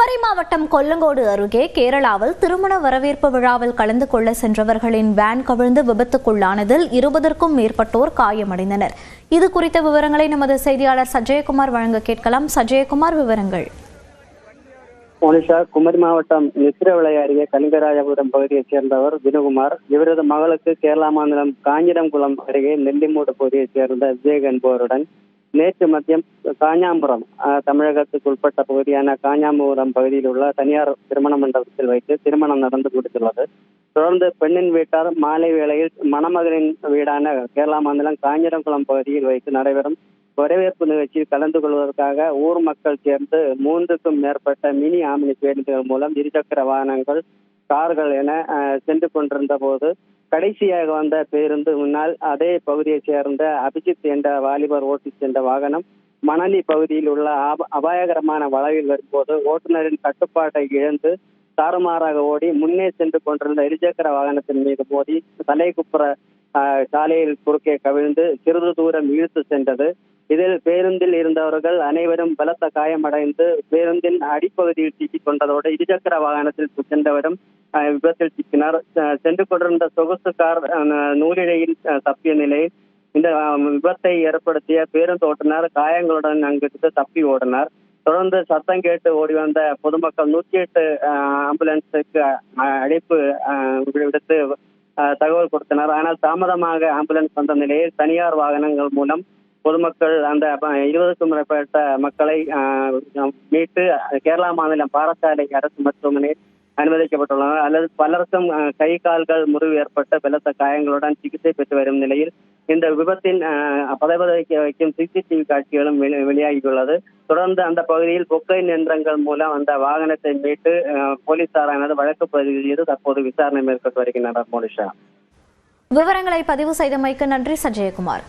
குமரி மாவட்டம் கொல்லங்கோடு அருகே கேரளாவில் திருமண வரவேற்பு விழாவில் கலந்து கொள்ள சென்றவர்களின் வேன் கவிழ்ந்து விபத்துக்குள்ளானதில் 20க்கும் மேற்பட்டோர் காயமடைந்தனர். இது குறித்த விவரங்களை நமது செய்தியாளர் சஜயகுமார் வழங்க கேட்கலாம். சஜயகுமார், விவரங்கள். மோனிஷா, குமரி மாவட்டம் நித்திரவிளை அருகே கலிங்கராஜபுரம் பகுதியைச் சேர்ந்தவர் வினுகுமார். இவரது மகளுக்கு கேரளா மாநிலம் காஞ்சிரங்குளம் அருகே நெல்லிமூடு பகுதியைச் சேர்ந்த விஜய் என்பவருடன் நேற்று மதியம் காஞ்சாம்புரம், தமிழகத்துக்கு உட்பட்ட பகுதியான காஞ்சாம்புரம் பகுதியில் உள்ள தனியார் திருமண மண்டபத்தில் வைத்து திருமணம் நடந்து முடித்துள்ளது. தொடர்ந்து பெண்ணின் வீட்டார் மாலை வேளையில் மணமகனின் வீடான கேரளா மாநிலம் காஞ்சிரங்குளம் பகுதியில் வைத்து நடைபெறும் வரவேற்பு நிகழ்ச்சியில் கலந்து கொள்வதற்காக ஊர் மக்கள் சேர்ந்து 3க்கும் மேற்பட்ட மினி ஆம்னி பேருந்துகள் மூலம் இருசக்கர வாகனங்கள், கார்கள் என சென்று கொண்டிருந்த போது கடைசியாக வந்த பேருந்து முன்னால் அதே பகுதியைச் சேர்ந்த அபிஜித் என்ற வாலிபர் ஓட்டி சென்ற வாகனம் மணலி பகுதியில் உள்ள அபாயகரமான வளைவில் வரும்போது ஓட்டுநரின் கட்டுப்பாட்டை இழந்து தாறுமாறாக ஓடி முன்னே சென்று கொண்டிருந்த இருசக்கர வாகனத்தின் மீது மோதி தலைக்குப்புற சாலையில் குறுக்கே கவிழ்ந்து சிறிது தூரம் இழுத்து சென்றது. இதில் பேருந்தில் இருந்தவர்கள் அனைவரும் பலத்த காயமடைந்து பேருந்தின் அடிப்பகுதியில் சிக்கிக் கொண்டதோடு இருசக்கர வாகனத்தில் சென்றவரும் விபத்தில் சிக்கினார். சென்று கொண்டிருந்த சொகுசு கார் நூலிழையில் தப்பிய நிலையில் இந்த விபத்தை ஏற்படுத்திய பேருந்து ஓட்டுநர் காயங்களுடன் அங்கிருந்து தப்பி ஓடினார். தொடர்ந்து சத்தம் கேட்டு ஓடி வந்த பொதுமக்கள் 108 ஆம்புலன்ஸுக்கு அழைப்பு விடுத்து தகவல் கொடுத்தனர். ஆனால் தாமதமாக ஆம்புலன்ஸ் வந்த நிலையில் தனியார் வாகனங்கள் மூலம் பொதுமக்கள் அந்த 20க்கும் மேற்பட்ட மக்களை மீட்டு கேரளா மாநிலம் பாரசாலை அரசு மருத்துவமனையில் அனுமதிக்கப்பட்டுள்ளனர். அல்லது பலருக்கும் கை கால்கள் முறிவு ஏற்பட்ட பலத்த காயங்களுடன் சிகிச்சை பெற்று வரும் நிலையில் இந்த விபத்தின் பதைபதைக்க வைக்கும் சிசிடிவி காட்சிகளும் வெளியாகியுள்ளது. தொடர்ந்து அந்த பகுதியில் பொக்லைன் இயந்திரங்கள் மூலம் அந்த வாகனத்தை மீட்டு போலீசாரானது வழக்கு பதிவு செய்து தற்போது விசாரணை மேற்கொண்டு வருகின்றனர். மோனிஷா, விவரங்களை பதிவு செய்தமைக்கு நன்றி சஜயகுமார்.